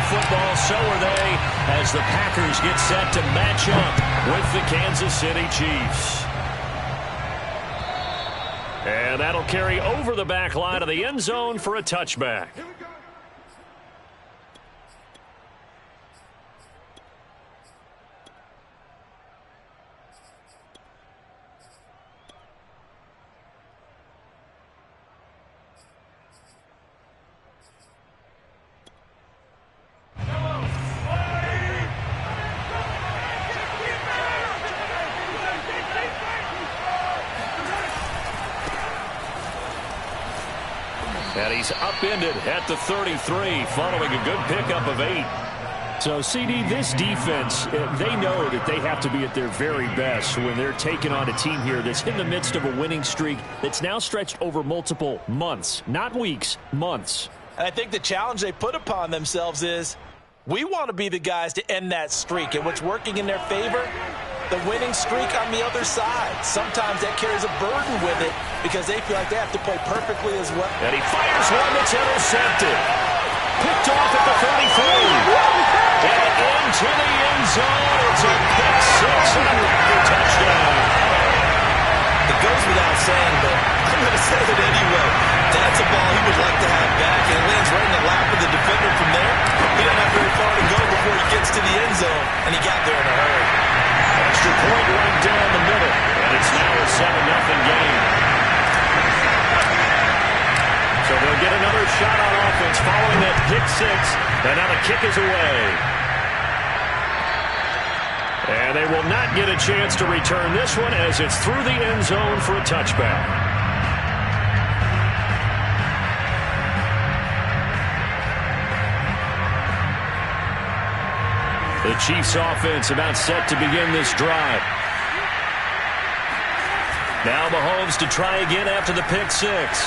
football, so are they, as the Packers get set to match up with the Kansas City Chiefs. And that'll carry over the back line of the end zone for a touchback. And he's upended at the 33 following a good pickup of 8. So, CD, this defense, they know that they have to be at their very best when they're taking on a team here that's in the midst of a winning streak that's now stretched over multiple months, not weeks, months. And I think the challenge they put upon themselves is we want to be the guys to end that streak. And what's working in their favor? The winning streak on the other side. Sometimes that carries a burden with it because they feel like they have to play perfectly as well. And he fires one that's intercepted. Picked off at the 33. And into the end zone. It's a pick six and a Packer touchdown. It goes without saying, but I'm going to say it anyway. That's a ball he would like to have back, and it lands right in the lap of the defender from there. He doesn't have very far to go before he gets to the end zone, and he got there in a hurry. Extra point right down the middle, and it's now a 7-0 game. So they'll get another shot on offense following that pick six, and now the kick is away. And they will not get a chance to return this one as it's through the end zone for a touchback. The Chiefs offense about set to begin this drive. Now Mahomes to try again after the pick six.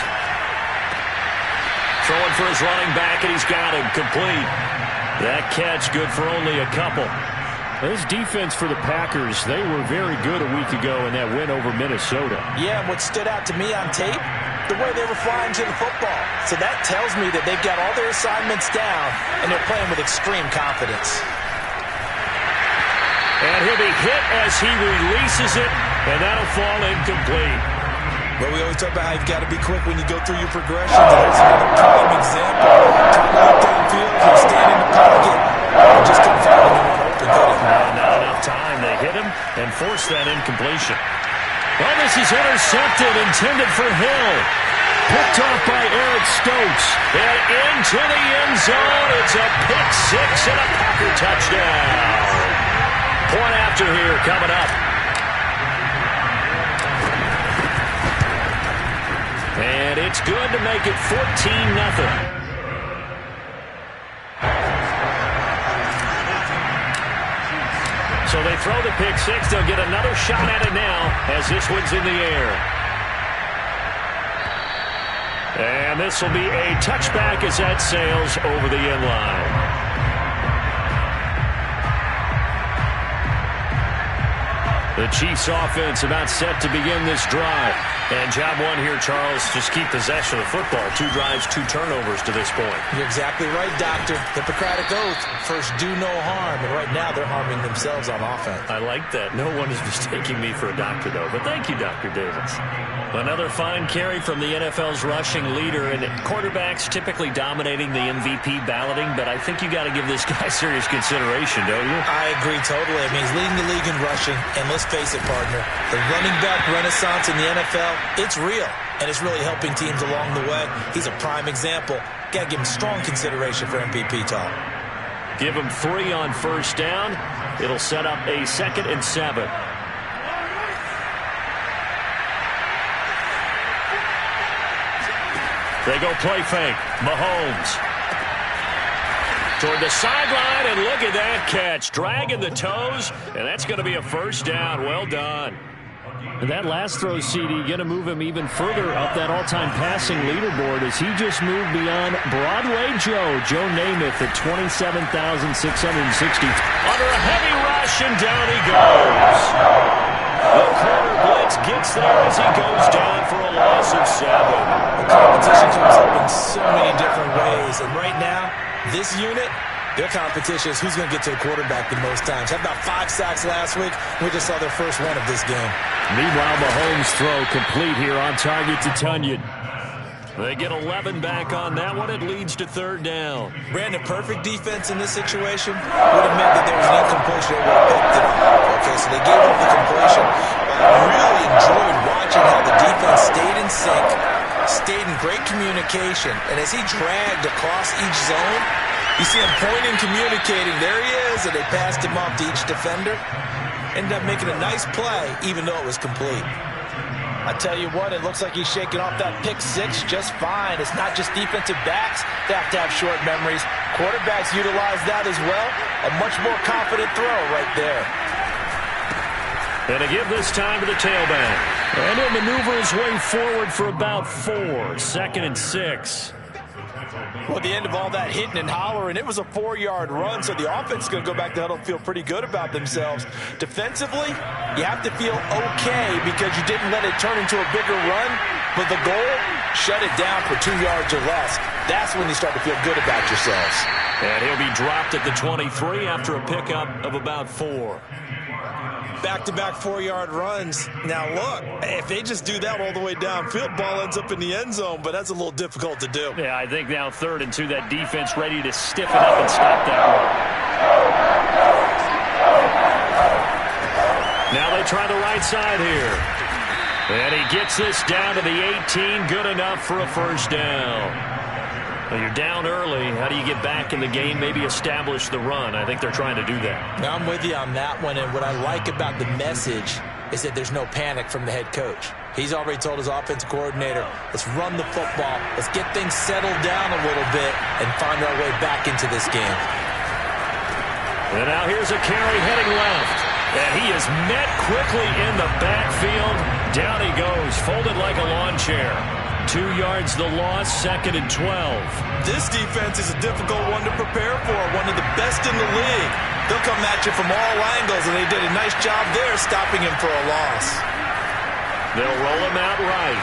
Throwing for his running back, and he's got him complete. That catch good for only a couple. This defense for the Packers, they were very good a week ago in that win over Minnesota. Yeah, and what stood out to me on tape, the way they were flying to the football. So that tells me that they've got all their assignments down, and they're playing with extreme confidence. And he'll be hit as he releases it, and that'll fall incomplete. Well, we always talk about how you've got to be quick when you go through your progressions. And there's another prime example. Trying to look downfield and stand in the pocket. Just couldn't find anyone open, could he? Not enough time. They hit him and forced that incompletion. Well, this is intercepted, intended for Hill. Picked off by Eric Stokes. And into the end zone. It's a pick six and a Packer touchdown. Point after here coming up. And it's good to make it 14-0. So they throw the pick six. They'll get another shot at it now as this one's in the air. And this will be a touchback as that sails over the end line. The Chiefs offense about set to begin this drive. And job one here, Charles, just keep possession of the football. 2 drives, 2 turnovers to this point. You're exactly right, Doctor. Hippocratic oath. First, do no harm. And right now, they're harming themselves on offense. I like that. No one is mistaking me for a doctor, though. But thank you, Dr. Davis. Another fine carry from the NFL's rushing leader. And quarterbacks typically dominating the MVP balloting. But I think you got to give this guy serious consideration, don't you? I agree totally. I mean, he's leading the league in rushing. And let's face it, partner, the running back renaissance in the NFL, it's real, and it's really helping teams along the way. He's a prime example. Got to give him strong consideration for MVP talk. Give him 3 on first down. It'll set up a 2nd and 7. They go play fake. Mahomes toward the sideline, and look at that catch. Dragging the toes, and that's going to be a first down. Well done. And that last throw, CD, going to move him even further up that all-time passing leaderboard as he just moved beyond Broadway Joe Namath at 27,660. Under a heavy rush, and down he goes. The corner blitz gets there as he goes down for a loss of 7. The competition comes up in so many different ways, and right now, this unit, Their competition is who's going to get to the quarterback the most times. Had about 5 sacks last week. We just saw their first one of this game. Meanwhile, Mahomes' throw complete here on target to Tunyon. They get 11 back on that one. It leads to 3rd down. Brandon, perfect defense in this situation would have meant that there was an incompletion. They would have picked it up. Okay, so they gave up the completion. I really enjoyed watching how the defense stayed in sync, stayed in great communication, and as he dragged across each zone, you see him pointing, communicating. There he is, and they passed him off to each defender. Ended up making a nice play, even though it was complete. I tell you what, it looks like he's shaking off that pick 6 just fine. It's not just defensive backs that have to have short memories. Quarterbacks utilize that as well. A much more confident throw right there. And to give this time to the tailback. And he'll maneuver his way forward for about 4. 2nd and 6. Well, at the end of all that hitting and hollering, it was a 4-yard run, so the offense is going to go back to huddle and feel pretty good about themselves. Defensively, you have to feel okay because you didn't let it turn into a bigger run, but the goal, shut it down for 2 yards or less. That's when you start to feel good about yourselves. And he'll be dropped at the 23 after a pickup of about 4. Back-to-back 4-yard runs. Now, look, if they just do that all the way downfield, ball ends up in the end zone, but that's a little difficult to do. Yeah, I think now 3rd and 2, that defense ready to stiffen up and stop that run. Now they try the right side here. And he gets this down to the 18, good enough for a 1st down. Well, you're down early. How do you get back in the game, maybe establish the run? I think they're trying to do that. Now, I'm with you on that one, and what I like about the message is that there's no panic from the head coach. He's already told his offensive coordinator, let's run the football, let's get things settled down a little bit and find our way back into this game. And now here's a carry heading left. And he is met quickly in the backfield. Down he goes, folded like a lawn chair. 2 yards the loss, 2nd and 12. This defense is a difficult one to prepare for, one of the best in the league. They'll come at you from all angles, and they did a nice job there stopping him for a loss. They'll roll him out right.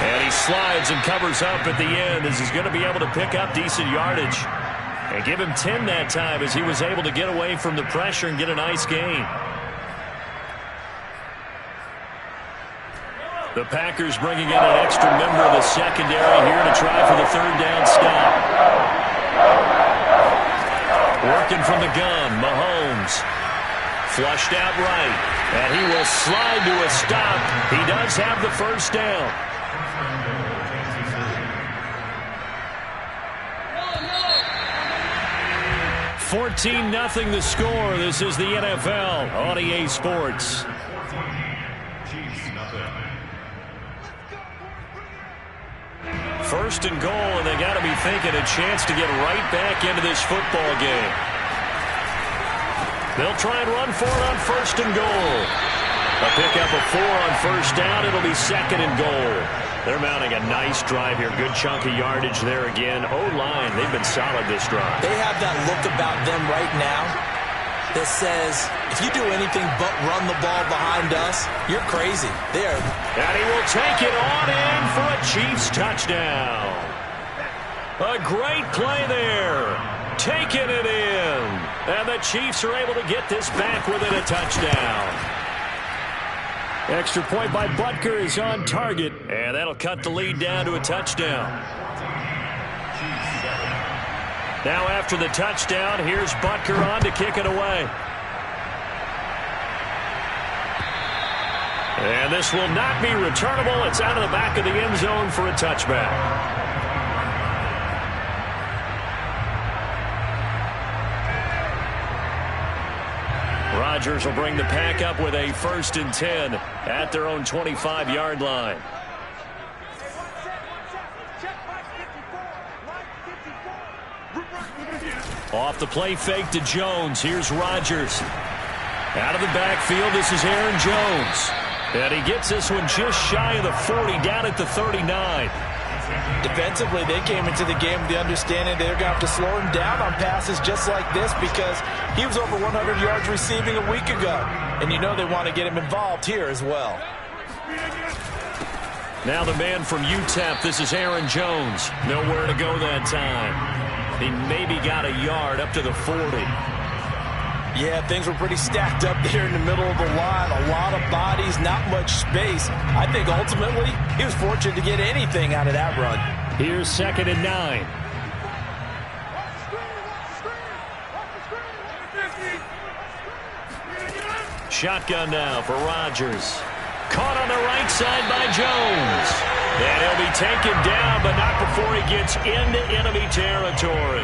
And he slides and covers up at the end as he's going to be able to pick up decent yardage. And give him 10 that time as he was able to get away from the pressure and get a nice gain. The Packers bringing in an extra member of the secondary here to try for the 3rd down stop. Working from the gun, Mahomes. Flushed out right. And he will slide to a stop. He does have the 1st down. $14-0 the score. This is the NFL on EA Sports. First and goal, and they got to be thinking a chance to get right back into this football game. They'll try and run for it on 1st and goal. A pickup of 4 on 1st down. It'll be 2nd and goal. They're mounting a nice drive here. Good chunk of yardage there again. O-line, they've been solid this drive. They have that look about them right now that says, if you do anything but run the ball behind us, you're crazy. There. And he will take it on in for a Chiefs touchdown. A great play there. Taking it in. And the Chiefs are able to get this back within a touchdown. Extra point by Butker is on target. And that'll cut the lead down to a touchdown. Now after the touchdown, here's Butker on to kick it away. And this will not be returnable. It's out of the back of the end zone for a touchback. Rodgers will bring the pack up with a 1st and 10 at their own 25-yard line. Off the play fake to Jones. Here's Rodgers. Out of the backfield, this is Aaron Jones. And he gets this one just shy of the 40, down at the 39. Defensively, they came into the game with the understanding they're going to have to slow him down on passes just like this because he was over 100 yards receiving a week ago. And you know they want to get him involved here as well. Now the man from UTEP, this is Aaron Jones. Nowhere to go that time. He maybe got a yard up to the 40. Yeah, things were pretty stacked up there in the middle of the line. A lot of bodies, not much space. I think ultimately he was fortunate to get anything out of that run. Here's 2nd and 9. Shotgun now for Rodgers. Caught on the right side by Jones. And he'll be taken down, but not before he gets into enemy territory.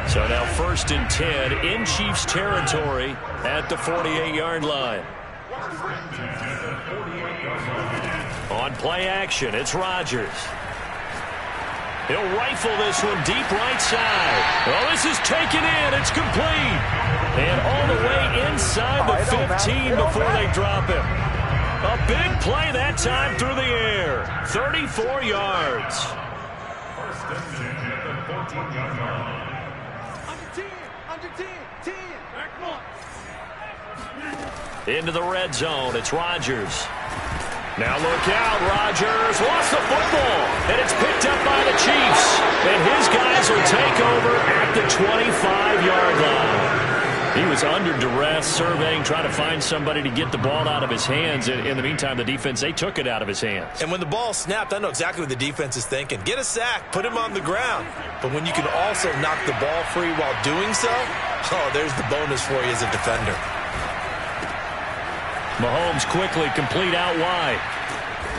So now 1st and 10 in Chiefs territory at the 48-yard line. On play action, it's Rodgers. He'll rifle this one deep right side. Oh, this is taken in. It's complete. And all the way inside the 15 before they drop him. A big play that time through the air. 34 yards. Into the red zone. It's Rodgers. Now look out, Rodgers lost the football, and it's picked up by the Chiefs. And his guys will take over at the 25-yard line. He was under duress, surveying, trying to find somebody to get the ball out of his hands. In the meantime, the defense, they took it out of his hands. And when the ball snapped, I know exactly what the defense is thinking. Get a sack, put him on the ground. But when you can also knock the ball free while doing so, oh, there's the bonus for you as a defender. Mahomes quickly complete out wide.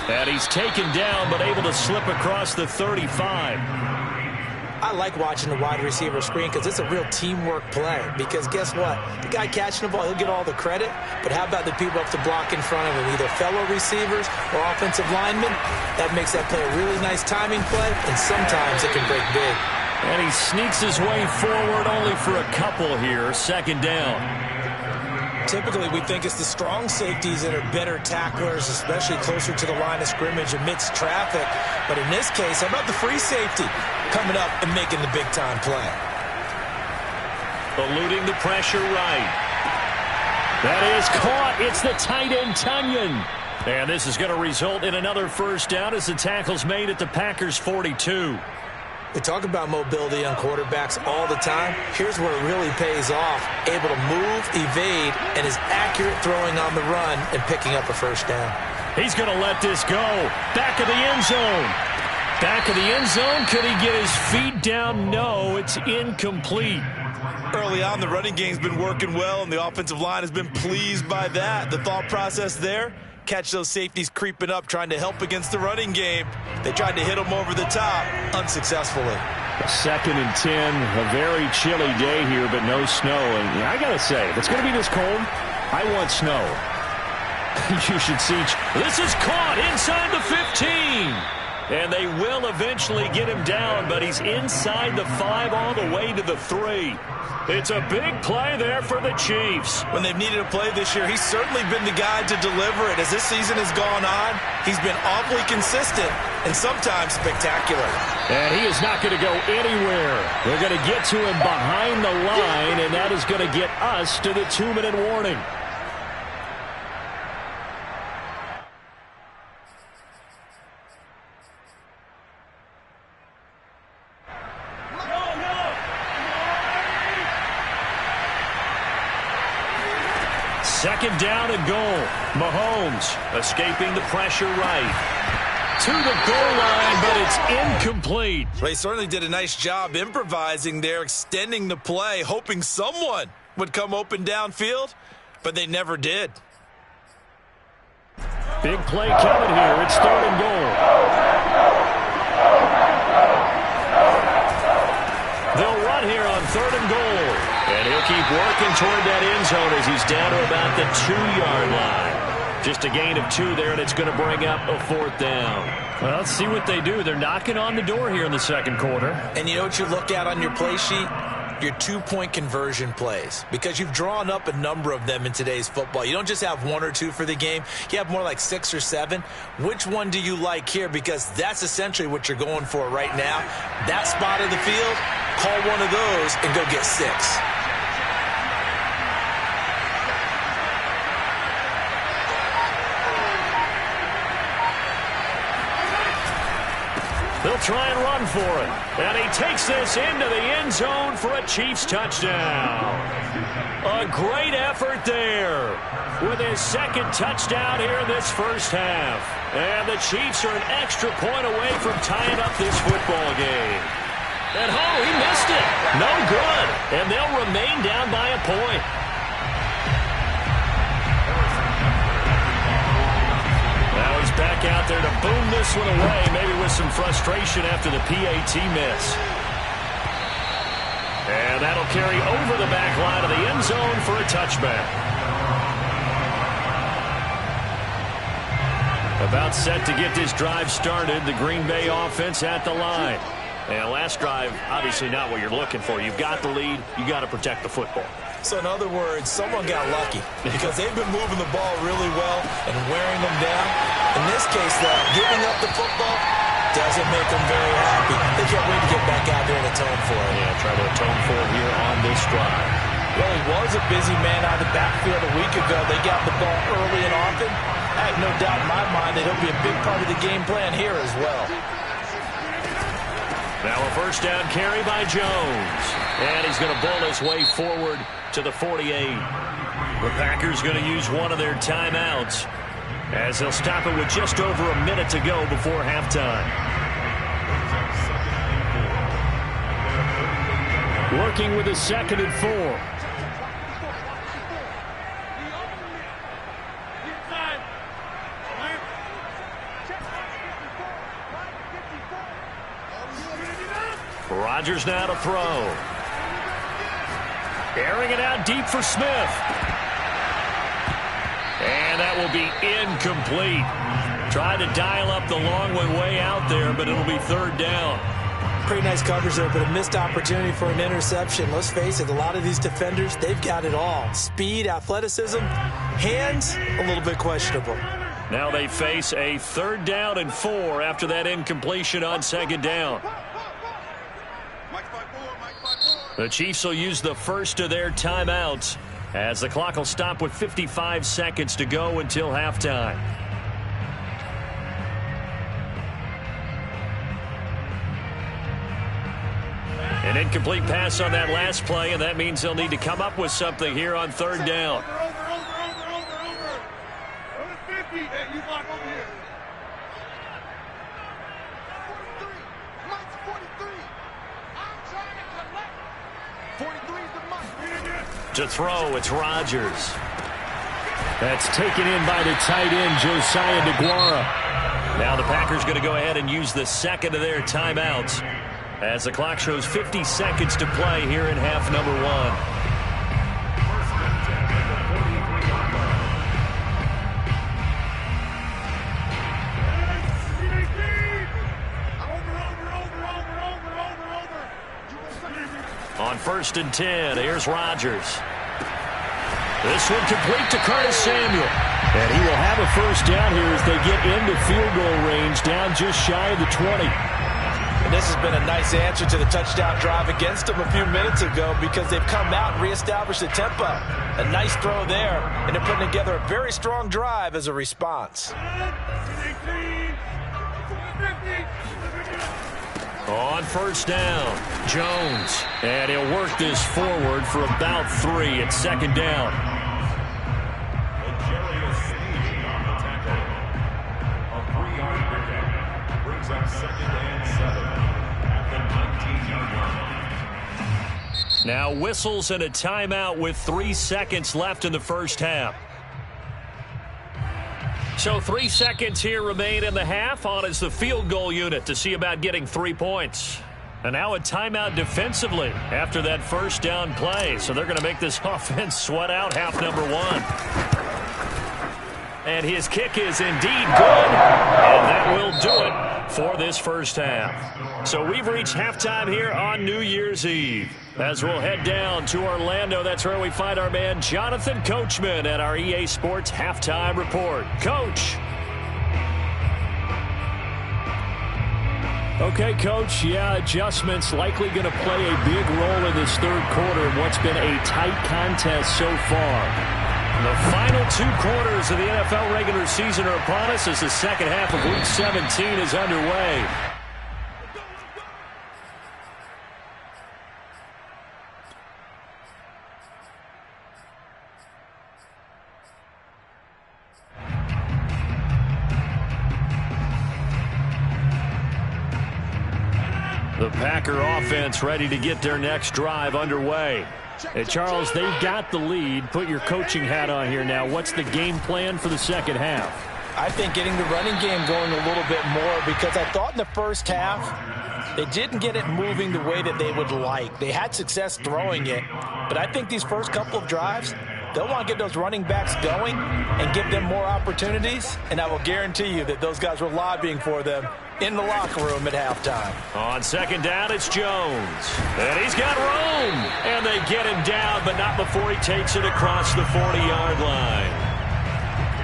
And he's taken down, but able to slip across the 35. I like watching the wide receiver screen because it's a real teamwork play. Because guess what? The guy catching the ball, he'll get all the credit. But how about the people up to block in front of him, either fellow receivers or offensive linemen? That makes that play a really nice timing play, and sometimes it can break big. And he sneaks his way forward only for a couple here. 2nd down. Typically, we think it's the strong safeties that are better tacklers, especially closer to the line of scrimmage amidst traffic. But in this case, how about the free safety coming up and making the big-time play? Eluding the pressure right. That is caught. It's the tight end, Tunyon. And this is going to result in another 1st down as the tackle's made at the Packers' 42. We talk about mobility on quarterbacks all the time. Here's where it really pays off. Able to move, evade, and is accurate throwing on the run and picking up a 1st down. He's going to let this go. Back of the end zone. Back of the end zone. Could he get his feet down? No, it's incomplete. Early on, the running game's been working well, and the offensive line has been pleased by that. The thought process there, catch those safeties creeping up, trying to help against the running game. They tried to hit them over the top, unsuccessfully. 2nd and 10, a very chilly day here, but no snow. And I got to say, if it's going to be this cold, I want snow. You should see. This is caught inside the 15. And they will eventually get him down, but he's inside the 5 all the way to the 3. It's a big play there for the Chiefs. When they've needed a play this year, he's certainly been the guy to deliver it. As this season has gone on, he's been awfully consistent and sometimes spectacular. And he is not going to go anywhere. They're going to get to him behind the line, and that is going to get us to the 2-minute warning. Second down and goal. Mahomes escaping the pressure right. To the goal line, but it's incomplete. They certainly did a nice job improvising there, extending the play, hoping someone would come open downfield, but they never did. Big play coming here. It's 3rd and goal. They'll run here on 3rd and goal. And he'll keep working toward that end zone as he's down to about the 2-yard line. Just a gain of 2 there, and it's going to bring up a 4th down. Well, let's see what they do. They're knocking on the door here in the 2nd quarter. And you know what you look at on your play sheet? Your 2-point conversion plays. Because you've drawn up a number of them in today's football. You don't just have 1 or 2 for the game. You have more like 6 or 7. Which one do you like here? Because that's essentially what you're going for right now. That spot of the field, call one of those and go get 6. They'll He'll try and run for it. And he takes this into the end zone for a Chiefs touchdown. A great effort there with his second touchdown here in this first half. And the Chiefs are an extra point away from tying up this football game. And he missed it. No good. And they'll remain down by a point. Now he's back out there to boom this one away, maybe with some frustration after the PAT miss. And that'll carry over the back line of the end zone for a touchback. About set to get this drive started, the Green Bay offense at the line. And last drive, obviously not what you're looking for. You've got the lead. You got to protect the football. So in other words, someone got lucky because they've been moving the ball really well and wearing them down. In this case, though, giving up the football doesn't make them very happy. They can't wait to get back out there and atone for it. Yeah, try to atone for it here on this drive. Well, he was a busy man out of the backfield a week ago. They got the ball early and often. I have no doubt in my mind that he'll be a big part of the game plan here as well. Now a first down carry by Jones. And he's going to bull his way forward to the 48. The Packers going to use one of their timeouts as they'll stop it with just over a minute to go before halftime. Working with a 2nd and 4. Rodgers now to throw. Airing it out deep for Smith. And that will be incomplete. Tried to dial up the long way out there, but it'll be 3rd down. Pretty nice coverage there, but a missed opportunity for an interception. Let's face it, a lot of these defenders, they've got it all. Speed, athleticism, hands, a little bit questionable. Now they face a 3rd down and 4 after that incompletion on 2nd down. The Chiefs will use the first of their timeouts as the clock will stop with 55 seconds to go until halftime. An incomplete pass on that last play, and that means they'll need to come up with something here on 3rd down. To throw, it's Rodgers. That's taken in by the tight end, Josiah DeGuara. Now the Packers going to go ahead and use the 2nd of their timeouts as the clock shows 50 seconds to play here in half number 1. On 1st and 10, here's Rodgers. This one complete to Curtis Samuel. And he will have a first down here as they get into field goal range, down just shy of the 20. And this has been a nice answer to the touchdown drive against them a few minutes ago because they've come out and reestablished the tempo. A nice throw there, and they're putting together a very strong drive as a response. On 1st down, Jones. And he'll work this forward for about 3 at 2nd down. Now whistles and a timeout with 3 seconds left in the first half. So 3 seconds here remain in the half. On is the field goal unit to see about getting 3 points. And now a timeout defensively after that first down play. So they're going to make this offense sweat out half number 1. And his kick is indeed good. And that will do it for this first half. So we've reached halftime here on New Year's Eve. As we'll head down to Orlando, that's where we find our man Jonathan Coachman at our EA Sports Halftime Report. Coach. Okay, Coach, adjustments likely going to play a big role in this 3rd quarter in what's been a tight contest so far. The final 2 quarters of the NFL regular season are upon us as the second half of Week 17 is underway. The Packer offense ready to get their next drive underway. And Charles, they've got the lead. Put your coaching hat on here now. What's the game plan for the second half? I think getting the running game going a little bit more, because I thought in the first half they didn't get it moving the way that they would like. They had success throwing it, but I think these first couple of drives, they'll want to get those running backs going and give them more opportunities, and I will guarantee you that those guys were lobbying for them in the locker room at halftime. On second down, it's Jones. And he's got room. And they get him down, but not before he takes it across the 40-yard line.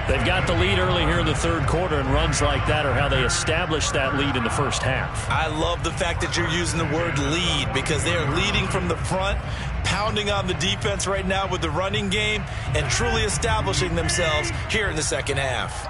They've got the lead early here in the third quarter, and runs like that are how they established that lead in the first half. I love the fact that you're using the word lead, because they are leading from the front, pounding on the defense right now with the running game, and truly establishing themselves here in the second half.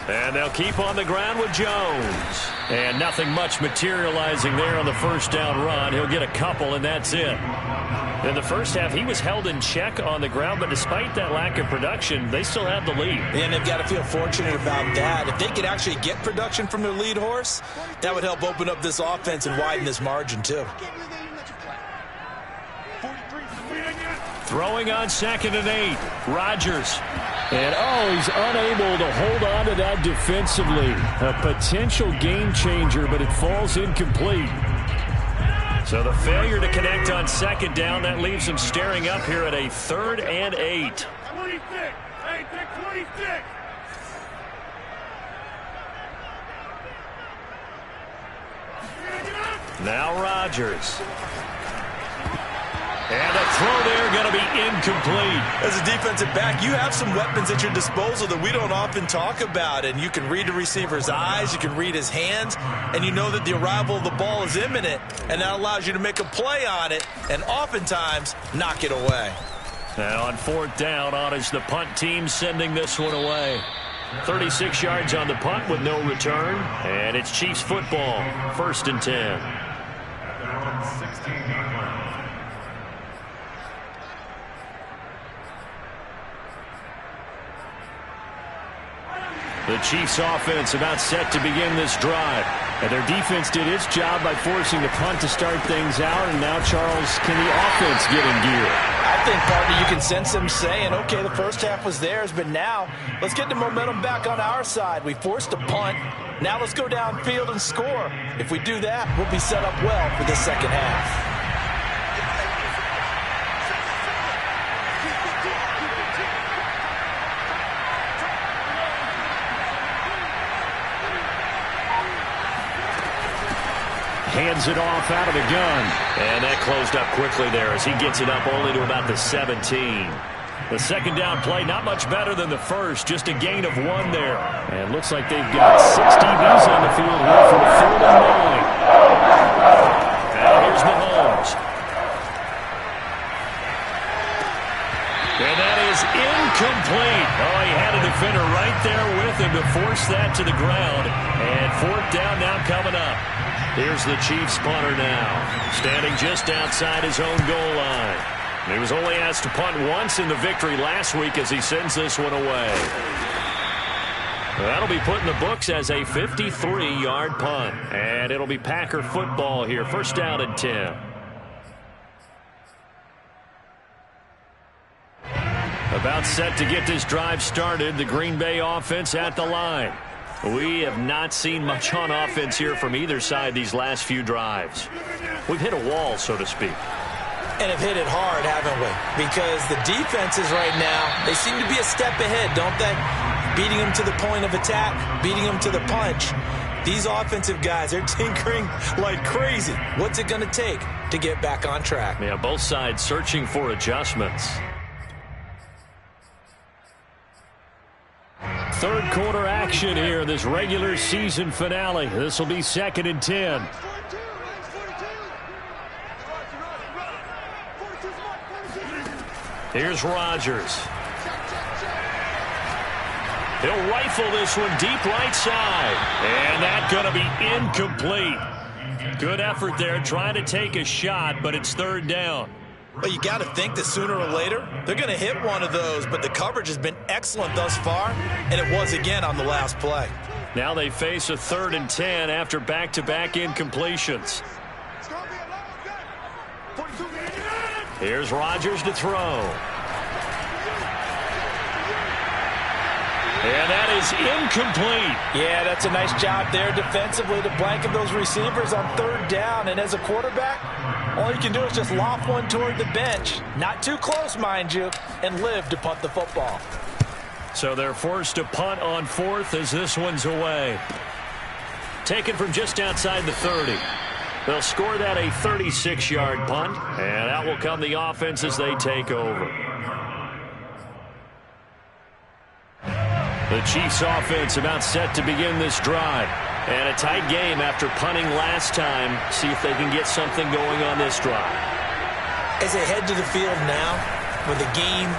And they'll keep on the ground with Jones. And nothing much materializing there on the first down run. He'll get a couple, and that's it. In the first half, he was held in check on the ground, but despite that lack of production, they still have the lead. And they've got to feel fortunate about that. If they could actually get production from their lead horse, that would help open up this offense and widen this margin too. Throwing on 2nd and 8. Rodgers. And, he's unable to hold on to that defensively. A potential game changer, but it falls incomplete. So the failure to connect on second down, that leaves them staring up here at a 3rd and 8. Now Rodgers. And a throw there going to be incomplete. As a defensive back, you have some weapons at your disposal that we don't often talk about. And you can read the receiver's eyes, you can read his hands, and you know that the arrival of the ball is imminent. And that allows you to make a play on it and oftentimes knock it away. Now on 4th down, on is the punt team sending this one away. 36 yards on the punt with no return. And it's Chiefs football, 1st and 10. The Chiefs offense about set to begin this drive. And their defense did its job by forcing the punt to start things out. And now, Charles, can the offense get in gear? I think, partner, you can sense them saying, okay, the first half was theirs, but now let's get the momentum back on our side. We forced a punt. Now let's go downfield and score. If we do that, we'll be set up well for the second half. Hands it off out of the gun. And that closed up quickly there as he gets it up only to about the 17. The second down play not much better than the first, just a gain of 1 there. And looks like they've got 6 DBs on the field here for the 3rd and 9. Now here's Mahomes. And that is incomplete. He had a defender right there with him to force that to the ground. And 4th down now coming up. Here's the Chiefs punter now, standing just outside his own goal line. He was only asked to punt once in the victory last week as he sends this one away. That'll be put in the books as a 53-yard punt. And it'll be Packer football here, 1st down and 10. About set to get this drive started, the Green Bay offense at the line. We have not seen much on offense here from either side these last few drives. We've hit a wall, so to speak. And have hit it hard, haven't we? Because the defenses right now, they seem to be a step ahead, don't they? Beating them to the point of attack, beating them to the punch. These offensive guys, they're tinkering like crazy. What's it going to take to get back on track? Yeah, both sides searching for adjustments. Third quarter action here, this regular season finale. This will be 2nd and 10. Here's Rodgers. He'll rifle this one deep right side. And that's going to be incomplete. Good effort there trying to take a shot, but it's 3rd down. Well, you got to think that sooner or later, they're going to hit one of those, but the coverage has been excellent thus far, and it was again on the last play. Now they face a 3rd and 10 after back-to-back incompletions. Here's Rodgers to throw. And that is incomplete. Yeah, that's a nice job there defensively to blanket those receivers on 3rd down. And as a quarterback, all you can do is just loft one toward the bench. Not too close, mind you, and live to punt the football. So they're forced to punt on 4th as this one's away. Taken from just outside the 30. They'll score that a 36-yard punt, and out will come the offense as they take over. The Chiefs offense about set to begin this drive. And a tight game after punting last time. See if they can get something going on this drive. As they head to the field now, with the game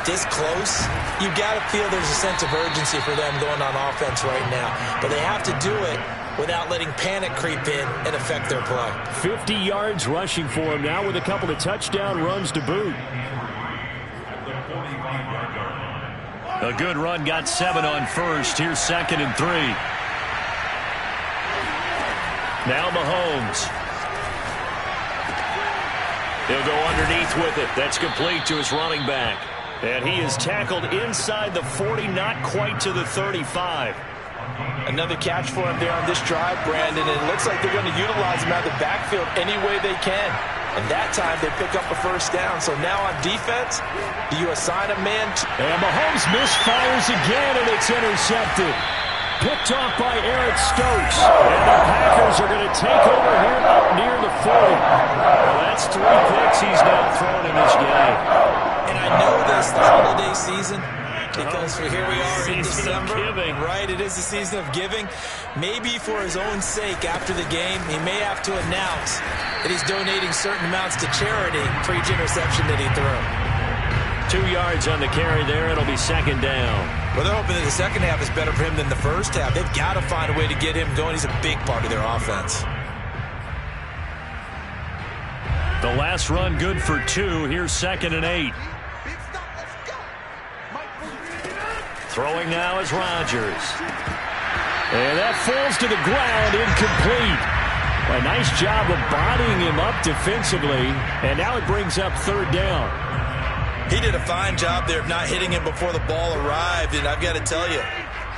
this close, you've got to feel there's a sense of urgency for them going on offense right now. But they have to do it without letting panic creep in and affect their play. 50 yards rushing for him now with a couple of touchdown runs to boot. A good run, got 7 on 1st. Here's 2nd and 3. Now Mahomes. He'll go underneath with it. That's complete to his running back. And he is tackled inside the 40, not quite to the 35. Another catch for him there on this drive, Brandon. And it looks like they're going to utilize him out of the backfield any way they can. And that time they pick up a 1st down. So now on defense, do you assign a man? And Mahomes misfires again, and it's intercepted. Picked off by Eric Stokes. And the Packers are going to take over here up near the 40. Well, that's 3 picks he's now thrown in this game. And I know this, the holiday season, because here we are in December. Right, it is the season of giving. Maybe for his own sake after the game, he may have to announce that he's donating certain amounts to charity for each interception that he threw. 2 yards on the carry there. It'll be 2nd down. Well, they're hoping that the second half is better for him than the first half. They've got to find a way to get him going. He's a big part of their offense. The last run good for 2. Here's 2nd and 8. Throwing now is Rodgers. And that falls to the ground, incomplete. A nice job of bodying him up defensively. And now it brings up 3rd down. He did a fine job there of not hitting him before the ball arrived. And I've got to tell you,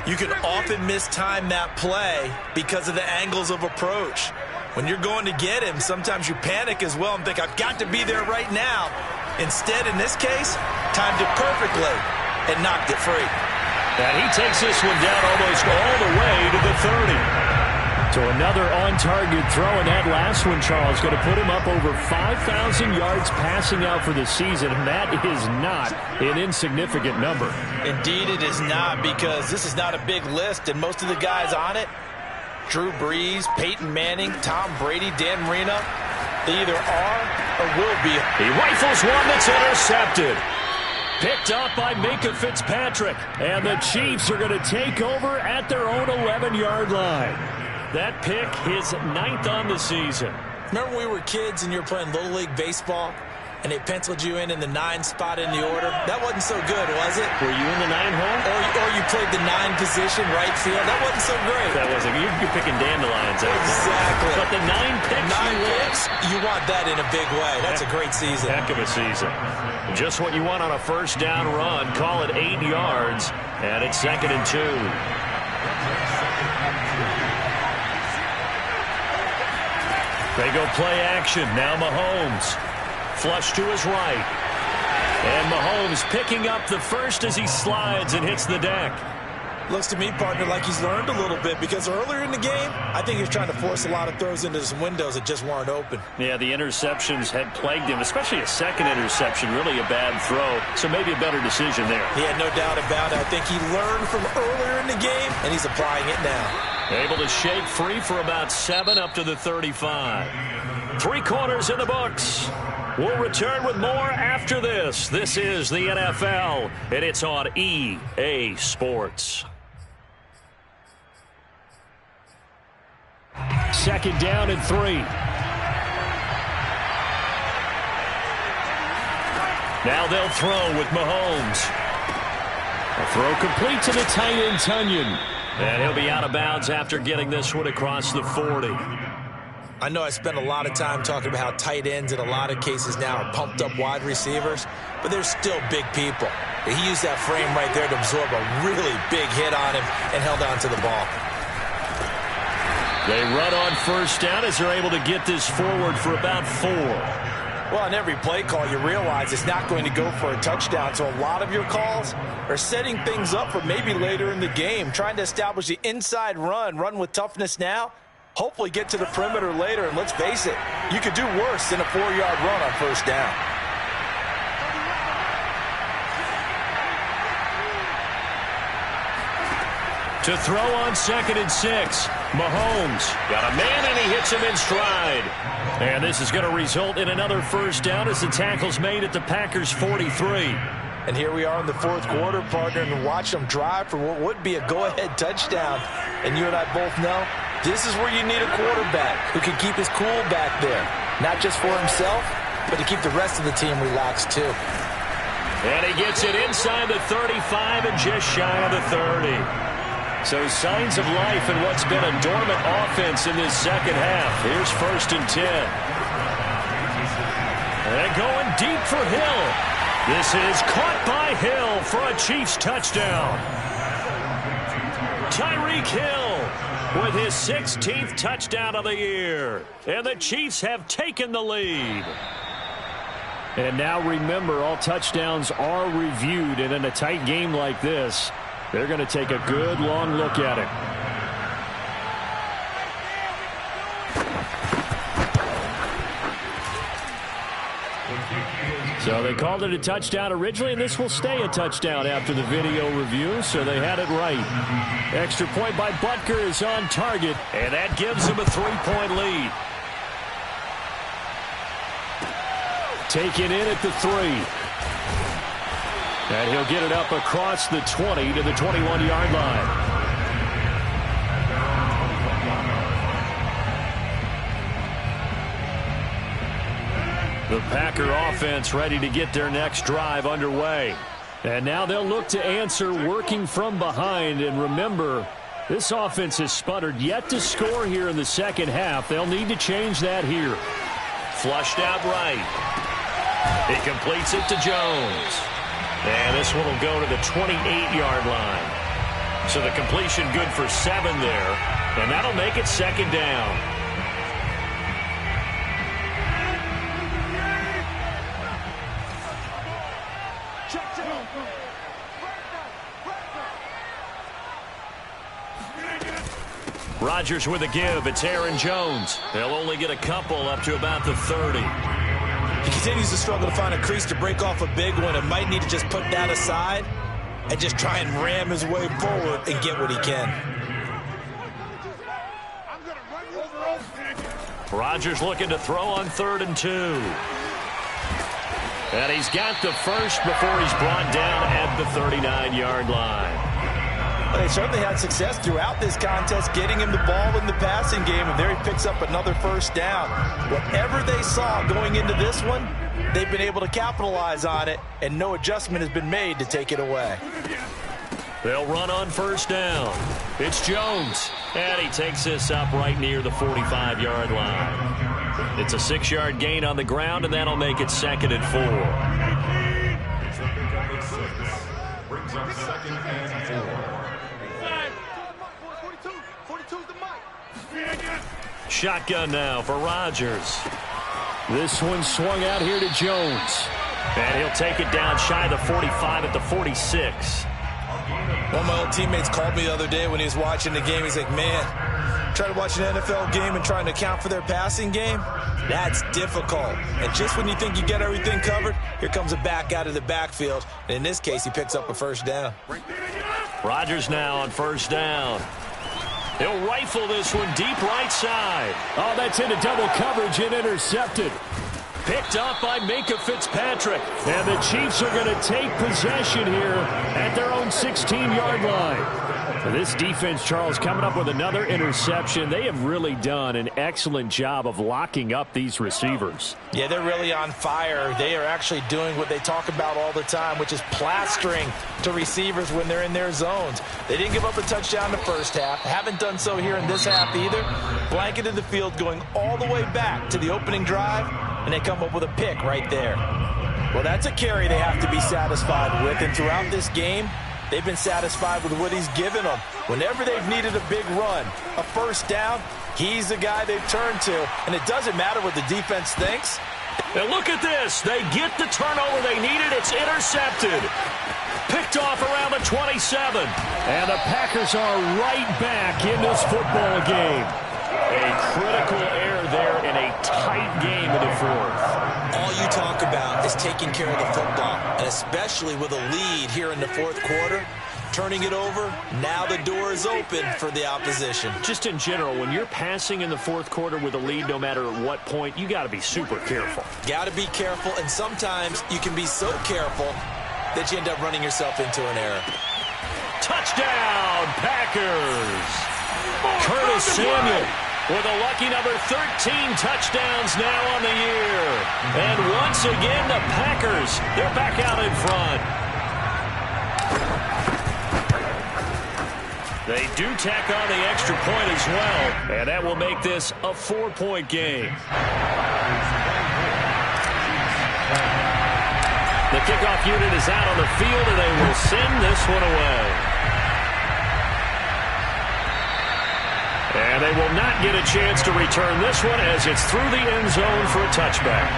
you can often mistime that play because of the angles of approach. When you're going to get him, sometimes you panic as well and think, I've got to be there right now. Instead, in this case, timed it perfectly and knocked it free. And he takes this one down almost all the way to the 30. So another on-target throw, and that last one, Charles, going to put him up over 5,000 yards passing out for the season, and that is not an insignificant number. Indeed it is not, because this is not a big list, and most of the guys on it, Drew Brees, Peyton Manning, Tom Brady, Dan Marino, they either are or will be. He rifles one that's intercepted. Picked up by Minkah Fitzpatrick. And the Chiefs are going to take over at their own 11-yard line. That pick, his 9th on the season. Remember when we were kids and you were playing Little League Baseball and they penciled you in the 9 spot in the order? That wasn't so good, was it? Were you in the 9 hole? Or you played the 9 position, right field? That wasn't so great. That wasn't. You're picking dandelions out there. Exactly. But the 9 picks. 9 picks, you want that in a big way. That's a great season. Heck of a season. Just what you want on a 1st down run. Call it 8 yards. And it's 2nd and 2. They go play action. Now Mahomes. Flush to his right. And Mahomes picking up the first as he slides and hits the deck. Looks to me, partner, like he's learned a little bit, because earlier in the game, I think he was trying to force a lot of throws into some windows that just weren't open. Yeah, the interceptions had plagued him, especially a second interception, really a bad throw. So maybe a better decision there. He had no doubt about it. I think he learned from earlier in the game, and he's applying it now. Able to shake free for about 7 up to the 35. 3 quarters in the books. We'll return with more after this. This is the NFL, and it's on EA Sports. 2nd down and 3. Now they'll throw with Mahomes. A throw complete to the tight end, Tonyan. And he'll be out of bounds after getting this one across the 40. I know I spent a lot of time talking about how tight ends in a lot of cases now are pumped up wide receivers, but they're still big people. He used that frame right there to absorb a really big hit on him and held on to the ball. They run on first down as they're able to get this forward for about 4. Well, on every play call, you realize it's not going to go for a touchdown, so a lot of your calls are setting things up for maybe later in the game, trying to establish the inside run with toughness now, hopefully get to the perimeter later, and let's face it, you could do worse than a 4-yard run on first down. To throw on 2nd and 6. Mahomes got a man, and he hits him in stride. And this is going to result in another first down as the tackle's made at the Packers' 43. And here we are in the fourth quarter, partner, and watch them drive for what would be a go-ahead touchdown. And you and I both know this is where you need a quarterback who can keep his cool back there. Not just for himself, but to keep the rest of the team relaxed too. And he gets it inside the 35 and just shy of the 30. So signs of life in what's been a dormant offense in this second half. Here's 1st and 10. And going deep for Hill. This is caught by Hill for a Chiefs touchdown. Tyreek Hill with his 16th touchdown of the year. And the Chiefs have taken the lead. And now remember, all touchdowns are reviewed, and in a tight game like this, they're going to take a good long look at it. So they called it a touchdown originally, and this will stay a touchdown after the video review, so they had it right. Extra point by Butker is on target, and that gives them a 3-point lead. Taken in at the 3. And he'll get it up across the 20 to the 21-yard line. The Packer offense ready to get their next drive underway. And now they'll look to answer working from behind. And remember, this offense has sputtered yet to score here in the second half. They'll need to change that here. Flushed out right. He completes it to Jones. And this one will go to the 28-yard line. So the completion good for 7 there. And that'll make it 2nd down. Rodgers with a give. It's Aaron Jones. They'll only get a couple up to about the 30. He continues to struggle to find a crease to break off a big one and might need to just put that aside and just try and ram his way forward and get what he can. Rodgers looking to throw on 3rd and 2. And he's got the first before he's brought down at the 39-yard line. Well, they certainly had success throughout this contest getting him the ball in the passing game, and there he picks up another first down. Whatever they saw going into this one, they've been able to capitalize on it, and no adjustment has been made to take it away. They'll run on first down. It's Jones, and he takes this up right near the 45-yard line. It's a 6-yard gain on the ground, and that'll make it 2nd and 4. Brings up 2nd and 4. Shotgun now for Rodgers. This one swung out here to Jones. And he'll take it down shy of the 45 at the 46. One of my old teammates called me the other day when he was watching the game. He's like, man, trying to watch an NFL game and trying to account for their passing game, that's difficult. And just when you think you get everything covered, here comes a back out of the backfield. And in this case, he picks up a first down. Rodgers now on first down. He'll rifle this one deep right side. Oh, that's into double coverage and intercepted. Picked up by Minkah Fitzpatrick. And the Chiefs are going to take possession here at their own 16-yard line. This defense, Charles, coming up with another interception. They have really done an excellent job of locking up these receivers. Yeah, they're really on fire. They are actually doing what they talk about all the time, which is plastering to receivers when they're in their zones. They didn't give up a touchdown the first half. Haven't done so here in this half either. Blanketed the field going all the way back to the opening drive, and they come up with a pick right there. Well, that's a carry they have to be satisfied with, and throughout this game, they've been satisfied with what he's given them. Whenever they've needed a big run, a first down, he's the guy they've turned to. And it doesn't matter what the defense thinks. And look at this. They get the turnover they needed. It's intercepted. Picked off around the 27. And the Packers are right back in this football game. A critical error there in a tight game in the fourth. All you talk about is taking care of the football, and especially with a lead here in the fourth quarter, turning it over, now the door is open for the opposition. Just in general, when you're passing in the fourth quarter with a lead, no matter at what point, you got to be super careful. Got to be careful, and sometimes you can be so careful that you end up running yourself into an error. Touchdown, Packers! Curtis Samuel with a lucky number 13 touchdowns now on the year. And once again, the Packers, they're back out in front. They do tack on the extra point as well, and that will make this a 4-point game. The kickoff unit is out on the field, and they will send this one away. And they will not get a chance to return this one as it's through the end zone for a touchback.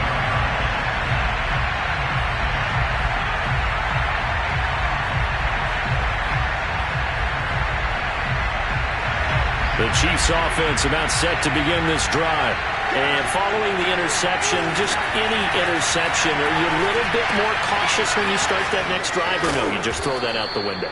The Chiefs offense about set to begin this drive. And following the interception, just any interception, are you a little bit more cautious when you start that next drive, or no, you just throw that out the window?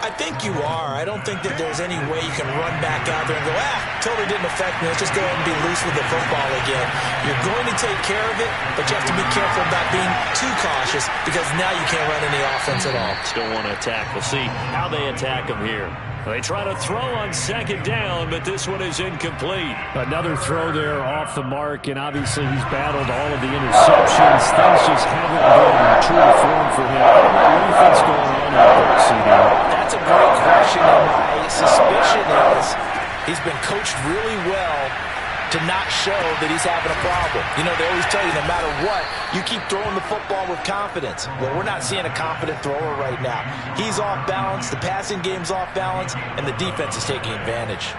I think you are. I don't think that there's any way you can run back out there and go, totally didn't affect me. Let's just go ahead and be loose with the football again. You're going to take care of it, but you have to be careful about being too cautious because now you can't run any offense at all. Still want to attack. We'll see how they attack them here. They try to throw on second down, but this one is incomplete. Another throw there off the mark, and obviously he's battled all of the interceptions. Things just haven't been true to form for him. I don't know what you think's going on out there, CD. That's a great question, and my suspicion is he's been coached really well to not show that he's having a problem. You know, they always tell you no matter what, you keep throwing the football with confidence. Well, we're not seeing a confident thrower right now. He's off balance, the passing game's off balance, and the defense is taking advantage.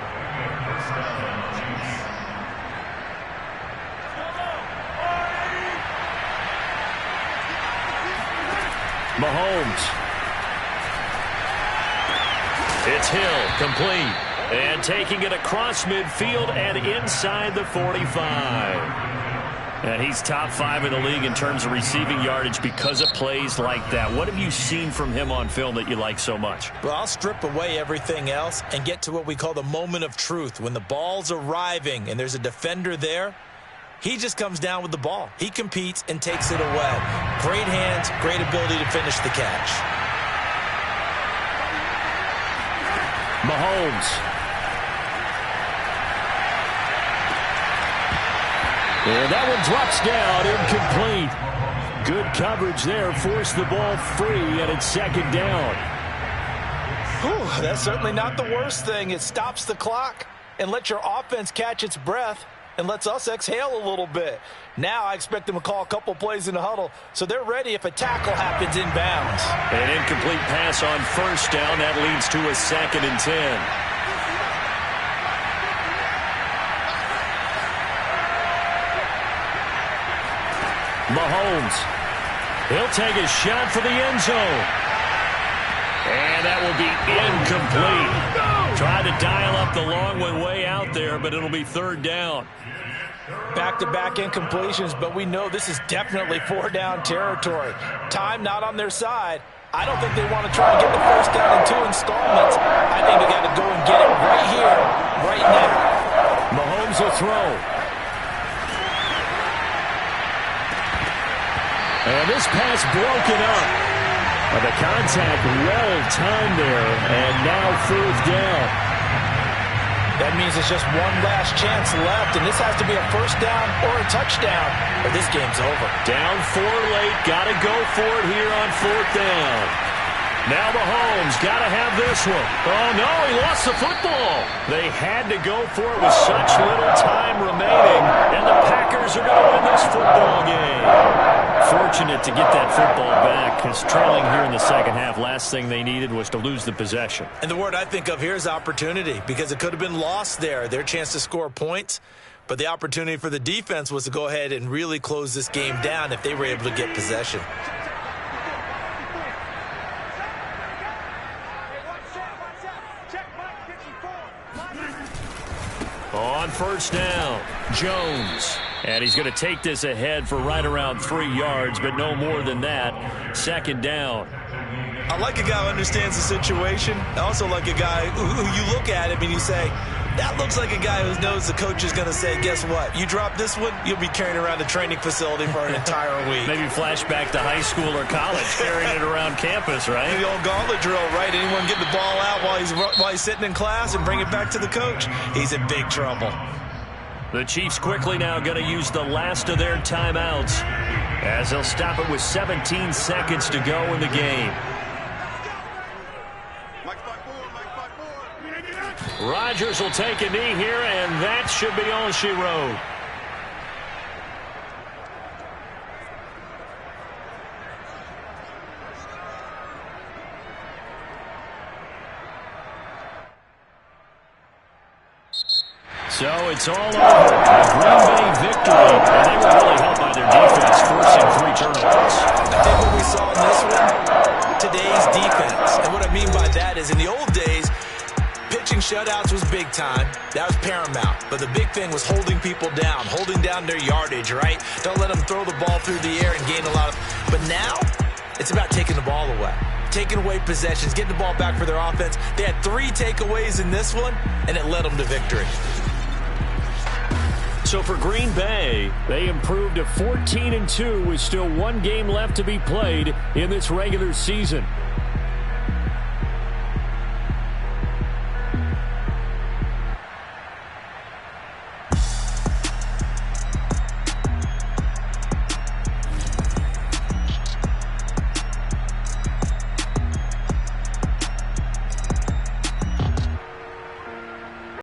Mahomes. It's Hill, complete. And taking it across midfield and inside the 45. And he's top 5 in the league in terms of receiving yardage because of plays like that. What have you seen from him on film that you like so much? Well, I'll strip away everything else and get to what we call the moment of truth. When the ball's arriving and there's a defender there, he just comes down with the ball. He competes and takes it away. Great hands, great ability to finish the catch. Mahomes. And that one drops down, incomplete. Good coverage there, forced the ball free, and it's second down. Whew, that's certainly not the worst thing. It stops the clock and lets your offense catch its breath and lets us exhale a little bit. Now I expect them to call a couple plays in the huddle, so they're ready if a tackle happens inbounds. An incomplete pass on first down. That leads to a 2nd and 10. Mahomes. He'll take a shot for the end zone. And that will be incomplete. Tried to dial up the long one way out there, but it'll be 3rd down. Back-to-back incompletions, but we know this is definitely 4-down territory. Time not on their side. I don't think they want to try and get the first down in 2 installments. I think they got to go and get it right here, right now. Mahomes will throw. And this pass broken up. The contact well timed there, and now 4th down. That means it's just one last chance left, and this has to be a first down or a touchdown, or this game's over. Down 4 late, got to go for it here on 4th down. Now Mahomes got to have this one. Oh, no, he lost the football. They had to go for it with such little time remaining, and the Packers are going to win this football game. Fortunate to get that football back, because trailing here in the second half, last thing they needed was to lose the possession. And the word I think of here is opportunity, because it could have been lost there, their chance to score points. But the opportunity for the defense was to go ahead and really close this game down if they were able to get possession. On 1st down, Jones. And he's going to take this ahead for right around 3 yards, but no more than that. 2nd down. I like a guy who understands the situation. I also like a guy who you look at him and you say, that looks like a guy who knows the coach is going to say, guess what? You drop this one, you'll be carrying around a training facility for an entire week. Maybe flashback to high school or college, carrying it around campus, right? The old gauntlet drill, right? Anyone get the ball out while he's sitting in class and bring it back to the coach? He's in big trouble. The Chiefs quickly now going to use the last of their timeouts, as they'll stop it with 17 seconds to go in the game. Rodgers will take a knee here, and that should be all she wrote. So it's all over. A Green Bay victory, and they were really helped by their defense, forcing 3 turnovers. I think what we saw in this one, today's defense. And what I mean by that is in the old days, pitching shutouts was big time. That was paramount. But the big thing was holding people down, holding down their yardage, right? Don't let them throw the ball through the air and gain a lot of... But now, it's about taking the ball away. Taking away possessions, getting the ball back for their offense. They had 3 takeaways in this one, and it led them to victory. So for Green Bay, they improved to 14-2 with still 1 game left to be played in this regular season.